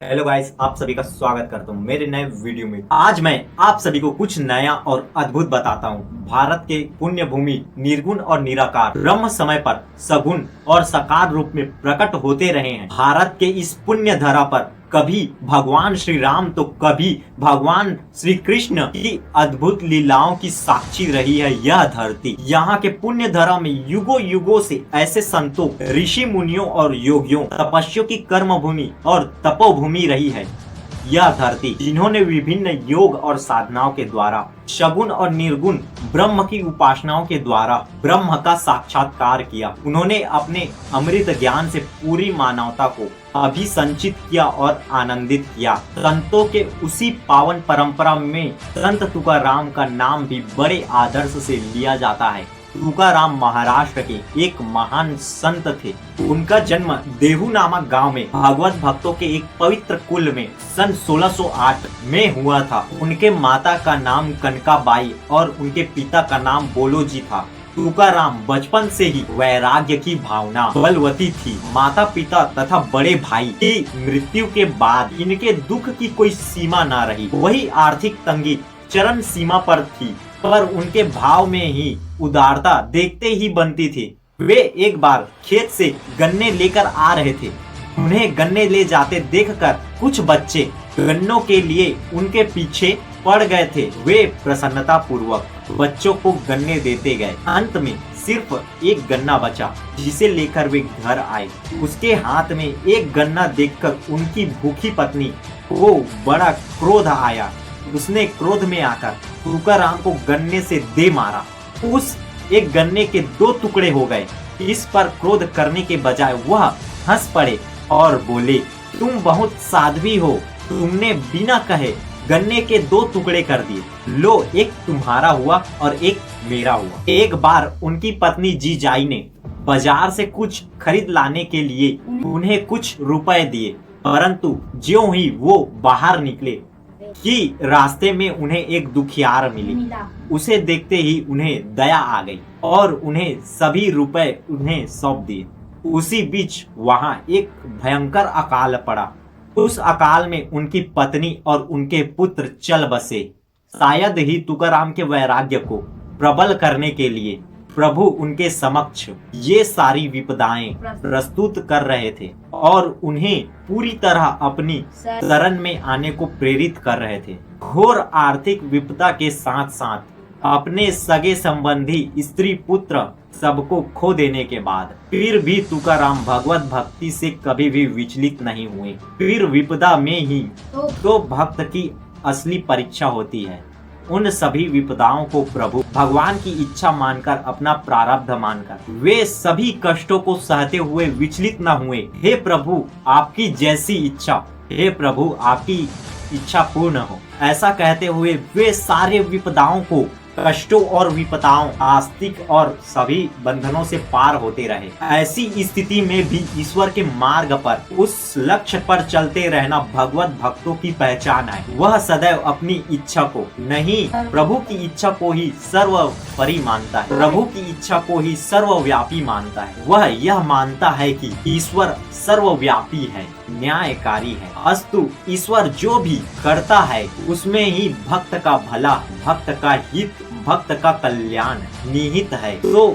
Hello guys, आप सभी का स्वागत करता हूँ मेरे नए वीडियो में। आज मैं आप सभी को कुछ नया और अद्भुत बताता हूँ। भारत के पुण्य भूमि निर्गुण और निराकार ब्रह्म समय पर सगुण और साकार रूप में प्रकट होते रहे हैं। भारत के इस पुण्य धरा पर कभी भगवान श्री राम तो कभी भगवान श्री कृष्ण की अद्भुत लीलाओं की साक्षी रही है यह धरती। यहाँ के पुण्य धरा में युगों युगों से ऐसे संतों, ऋषि मुनियों और योगियों, तपस्वियों की कर्म भूमि और तपोभूमि रही है यह धरती, जिन्होंने विभिन्न योग और साधनाओं के द्वारा सगुण और निर्गुण ब्रह्म की उपासनाओं के द्वारा ब्रह्म का साक्षात्कार किया। उन्होंने अपने अमृत ज्ञान से पूरी मानवता को अभिसंचित किया और आनंदित किया। संतों के उसी पावन परंपरा में संत तुकाराम का नाम भी बड़े आदर्श से लिया जाता है। तुकाराम महाराष्ट्र के एक महान संत थे। उनका जन्म देहू नामक गांव में भागवत भक्तों के एक पवित्र कुल में सन 1608 में हुआ था। उनके माता का नाम कनकाबाई और उनके पिता का नाम बोलोजी था। तुकाराम बचपन से ही वैराग्य की भावना बलवती थी। माता पिता तथा बड़े भाई की मृत्यु के बाद इनके दुख की कोई सीमा न रही। वही आर्थिक तंगी चरम सीमा पर थी, पर उनके भाव में ही उदारता देखते ही बनती थी। वे एक बार खेत से गन्ने लेकर आ रहे थे। उन्हें गन्ने ले जाते देखकर कुछ बच्चे गन्नों के लिए उनके पीछे पड़ गए थे। वे प्रसन्नता पूर्वक बच्चों को गन्ने देते गए। अंत में सिर्फ एक गन्ना बचा, जिसे लेकर वे घर आए। उसके हाथ में एक गन्ना देखकर उनकी भूखी पत्नी को बड़ा क्रोध आया। उसने क्रोध में आकर तुकाराम को गन्ने से दे मारा। उस एक गन्ने के 2 टुकड़े हो गए। इस पर क्रोध करने के बजाय वह हंस पड़े और बोले, तुम बहुत साध्वी हो, तुमने बिना कहे गन्ने के 2 टुकड़े कर दिए। लो, एक तुम्हारा हुआ और एक मेरा हुआ। एक बार उनकी पत्नी जीजाई ने बाजार से कुछ खरीद लाने के लिए उन्हें कुछ रुपए दिए, परंतु ज्यों ही वो बाहर निकले कि रास्ते में उन्हें एक दुखियार मिली। उसे देखते ही उन्हें दया आ गई और उन्हें सभी रुपए उन्हें सौंप दिए। उसी बीच वहां एक भयंकर अकाल पड़ा। उस अकाल में उनकी पत्नी और उनके पुत्र चल बसे। शायद ही तुकाराम के वैराग्य को प्रबल करने के लिए प्रभु उनके समक्ष ये सारी विपदाएं प्रस्तुत कर रहे थे और उन्हें पूरी तरह अपनी शरण में आने को प्रेरित कर रहे थे। घोर आर्थिक विपदा के साथ साथ अपने सगे संबंधी, स्त्री, पुत्र सबको खो देने के बाद फिर भी तुकाराम भगवत भक्ति से कभी भी विचलित नहीं हुए। फिर विपदा में ही तो भक्त की असली परीक्षा होती है। उन सभी विपदाओं को प्रभु भगवान की इच्छा मानकर, अपना प्रारब्ध मानकर वे सभी कष्टों को सहते हुए विचलित न हुए। हे प्रभु, आपकी जैसी इच्छा, हे प्रभु, आपकी इच्छा पूर्ण हो, ऐसा कहते हुए वे सारे विपदाओं को, कष्टों और विपदाओं, आस्तिक और सभी बंधनों से पार होते रहे। ऐसी स्थिति में भी ईश्वर के मार्ग पर, उस लक्ष्य पर चलते रहना भगवत भक्तों की पहचान है। वह सदैव अपनी इच्छा को नहीं, प्रभु की इच्छा को ही सर्वोपरि मानता है। प्रभु की इच्छा को ही सर्वव्यापी मानता है। वह यह मानता है कि ईश्वर सर्वव्यापी है, न्यायकारी है। अस्तु, ईश्वर जो भी करता है उसमें ही भक्त का भला, भक्त का हित, भक्त का कल्याण निहित है। तो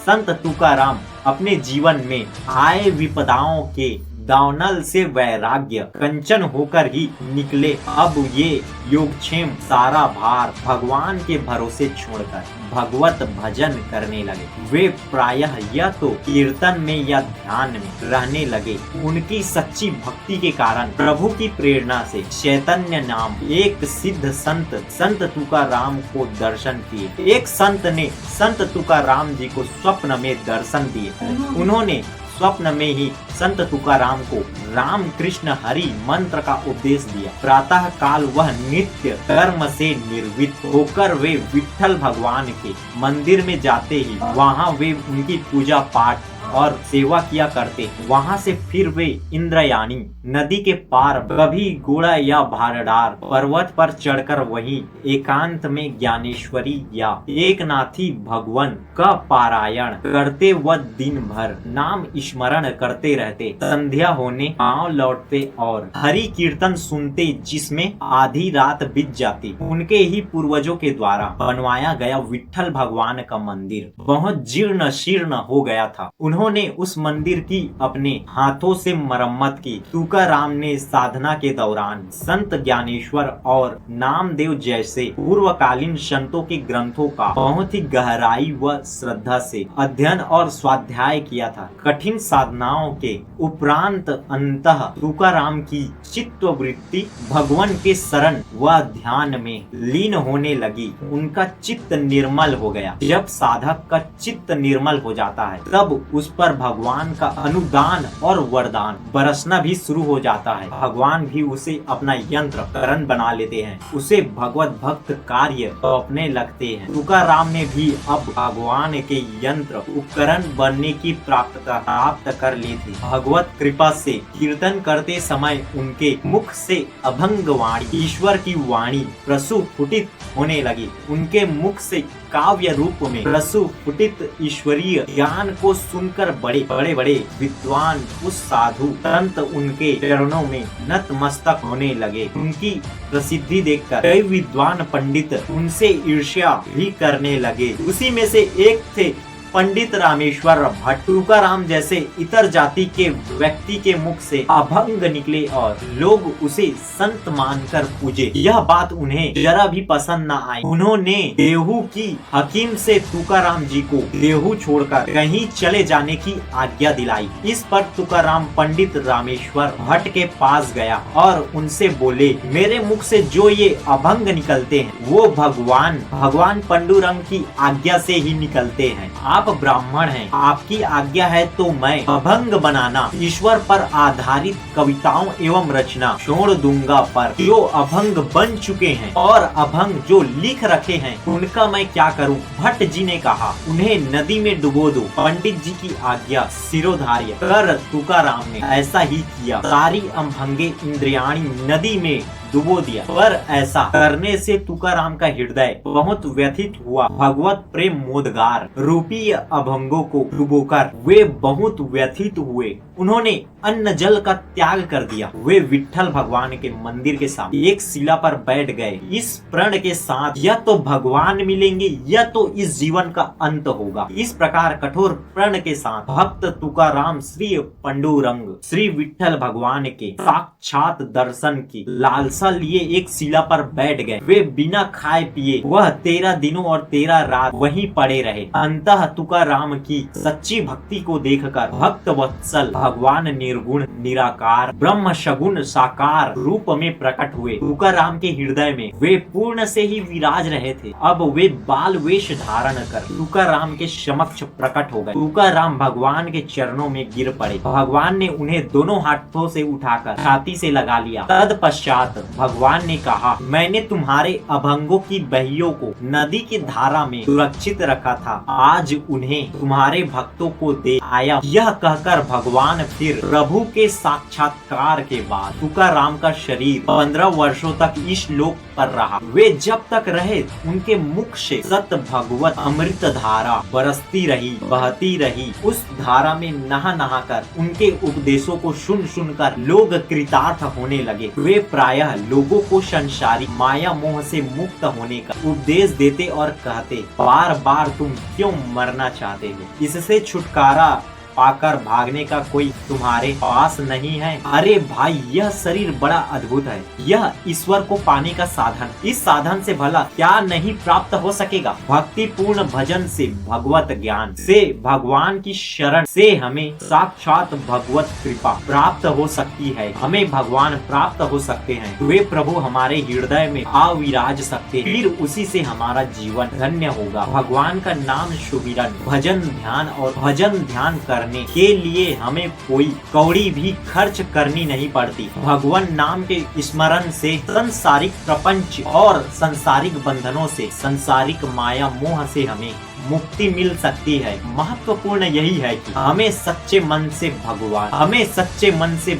संत तुकाराम अपने जीवन में आए विपदाओं के दावनल से वैराग्य कंचन होकर ही निकले। अब ये योगक्षेम सारा भार भगवान के भरोसे छोड़कर भगवत भजन करने लगे। वे प्रायः या तो कीर्तन में या ध्यान में रहने लगे। उनकी सच्ची भक्ति के कारण प्रभु की प्रेरणा से चैतन्य नाम एक सिद्ध संत तुकाराम को दर्शन किए। एक संत ने संत तुकाराम जी को स्वप्न में दर्शन दिए। उन्होंने स्वप्न में ही संत तुकाराम को राम कृष्ण हरि मंत्र का उपदेश दिया। प्रातः काल वह नित्य कर्म से निर्वृत्त होकर वे विठ्ठल भगवान के मंदिर में जाते ही वहां वे उनकी पूजा पाठ और सेवा किया करते। वहाँ से फिर वे इंद्रयानी नदी के पार कभी घोड़ा या भारडार पर्वत पर चढ़कर वहीं एकांत में ज्ञानेश्वरी या एकनाथी भगवान का पारायण करते व दिन भर नाम स्मरण करते रहते। संध्या होने गांव लौटते और हरि कीर्तन सुनते, जिसमें आधी रात बीत जाती। उनके ही पूर्वजों के द्वारा बनवाया गया विट्ठल भगवान का मंदिर बहुत जीर्ण शीर्ण हो गया था। उन्होंने उस मंदिर की अपने हाथों से मरम्मत की। तुकाराम ने साधना के दौरान संत ज्ञानेश्वर और नामदेव जैसे पूर्वकालीन संतों के ग्रंथों का बहुत ही गहराई व श्रद्धा से अध्ययन और स्वाध्याय किया था। कठिन साधनाओं के उपरांत अंततः तुकाराम की चित्तवृत्ति भगवान के शरण व ध्यान में लीन होने लगी। उनका चित्त निर्मल हो गया। जब साधक का चित्त निर्मल हो जाता है तब उस पर भगवान का अनुदान और वरदान बरसना भी शुरू हो जाता है। भगवान भी उसे अपना यंत्र करण बना लेते हैं, उसे भगवत भक्त कार्य अपने लगते हैं। तुकाराम ने भी अब भगवान के यंत्र उपकरण बनने की प्राप्त कर ली थी। भगवत कृपा से कीर्तन करते समय उनके मुख से अभंग वाणी, ईश्वर की वाणी प्रस्फुटित होने लगी। उनके मुख से काव्य रूप में प्रस्फुटित ईश्वरीय ज्ञान को सुनकर बड़े बड़े विद्वान उस साधु संत उनके चरणों में नतमस्तक होने लगे। उनकी प्रसिद्धि देखकर कई विद्वान पंडित उनसे ईर्ष्या भी करने लगे। उसी में से एक थे पंडित रामेश्वर भट्ट। तुकाराम जैसे इतर जाति के व्यक्ति के मुख से अभंग निकले और लोग उसे संत मानकर पूजे। यह बात उन्हें जरा भी पसंद न आई। उन्होंने देहू की हकीम से तुकाराम जी को देहू छोड़कर कहीं चले जाने की आज्ञा दिलाई। इस पर तुकाराम पंडित रामेश्वर भट्ट के पास गया और उनसे बोले, मेरे मुख से जो ये अभंग निकलते हैं वो भगवान पांडुरंग की आज्ञा से ही निकलते हैं। आप ब्राह्मण हैं, आपकी आज्ञा है तो मैं अभंग बनाना, ईश्वर पर आधारित कविताओं एवं रचना छोड़ दूंगा। पर जो अभंग बन चुके हैं और अभंग जो लिख रखे हैं उनका मैं क्या करूं? भट्ट जी ने कहा, उन्हें नदी में डुबो दो। पंडित जी की आज्ञा शिरोधार्य कर तुकाराम ने ऐसा ही किया। सारी अभंगे इंद्रियाणी नदी में डुबो दिया। पर ऐसा करने से तुकाराम का हृदय बहुत व्यथित हुआ। भगवत प्रेम मोदगार रूपी अभंगों को डुबोकर वे बहुत व्यथित हुए। उन्होंने अन्न जल का त्याग कर दिया। वे विट्ठल भगवान के मंदिर के सामने एक शिला पर बैठ गए, इस प्रण के साथ या तो भगवान मिलेंगे या तो इस जीवन का अंत होगा। इस प्रकार कठोर प्रण के साथ भक्त तुकाराम श्री पांडुरंग श्री विट्ठल भगवान के साक्षात दर्शन की लालसा लिए एक शिला पर बैठ गए। वे बिना खाए पिए वह 13 दिनों और 13 रात वहीं पड़े रहे। अंततः तुकाराम की सच्ची भक्ति को देखकर भक्त वत्सल भगवान निर्गुण निराकार ब्रह्म सगुण साकार रूप में प्रकट हुए। तुकाराम के हृदय में वे पूर्ण से ही विराज रहे थे। अब वे बाल वेश धारण कर तुकाराम के समक्ष प्रकट हो गए। तुकाराम भगवान के चरणों में गिर पड़े। भगवान ने उन्हें दोनों हाथों से उठाकर छाती से लगा लिया। तत्पश्चात भगवान ने कहा, मैंने तुम्हारे अभंगों की बहियों को नदी की धारा में सुरक्षित रखा था, आज उन्हें तुम्हारे भक्तों को दे आया। यह कहकर भगवान फिर प्रभु के साक्षात्कार के बाद तुकाराम का शरीर 15 वर्षों तक इस लोक पर रहा। वे जब तक रहे उनके मुख से सत भगवत अमृत धारा बरसती रही, बहती रही। उस धारा में नहा नहा कर उनके उपदेशों को सुन सुनकर लोग कृतार्थ होने लगे। वे प्रायः लोगों को संसारी माया मोह से मुक्त होने का उपदेश देते और कहते, बार बार तुम क्यों मरना चाहते हो? इससे छुटकारा पाकर भागने का कोई तुम्हारे पास नहीं है। अरे भाई, यह शरीर बड़ा अद्भुत है, यह ईश्वर को पाने का साधन। इस साधन से भला क्या नहीं प्राप्त हो सकेगा? भक्ति पूर्ण भजन से भगवत ज्ञान से भगवान की शरण से हमें साक्षात भगवत कृपा प्राप्त हो सकती है। हमें भगवान प्राप्त हो सकते हैं। वे प्रभु हमारे हृदय में आविराज सकते, फिर उसी से हमारा जीवन धन्य होगा। भगवान का नाम सुमिरन भजन ध्यान और भजन ध्यान करने के लिए हमें कोई कोई कौड़ी भी खर्च करनी नहीं पड़ती। भगवान नाम के स्मरण से सांसारिक प्रपंच और सांसारिक बंधनों से, सांसारिक माया मोह से हमें मुक्ति मिल सकती है। महत्वपूर्ण यही है कि हमें सच्चे मन से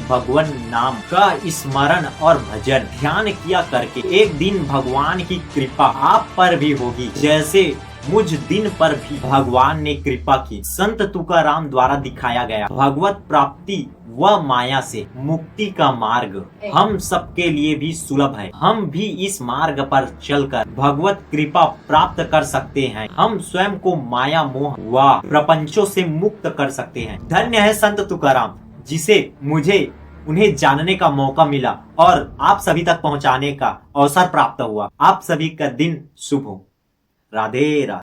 भगवान नाम का स्मरण और भजन ध्यान किया करके एक दिन भगवान की कृपा आप पर भी होगी, जैसे मुझ दिन पर भी भगवान ने कृपा की। संत तुकाराम द्वारा दिखाया गया भगवत प्राप्ति व माया से मुक्ति का मार्ग हम सबके लिए भी सुलभ है। हम भी इस मार्ग पर चलकर भगवत कृपा प्राप्त कर सकते हैं। हम स्वयं को माया मोह व प्रपंचों से मुक्त कर सकते हैं। धन्य है संत तुकाराम, जिसे मुझे उन्हें जानने का मौका मिला और आप सभी तक पहुंचाने का अवसर प्राप्त हुआ। आप सभी का दिन शुभ हो। राधे राधे।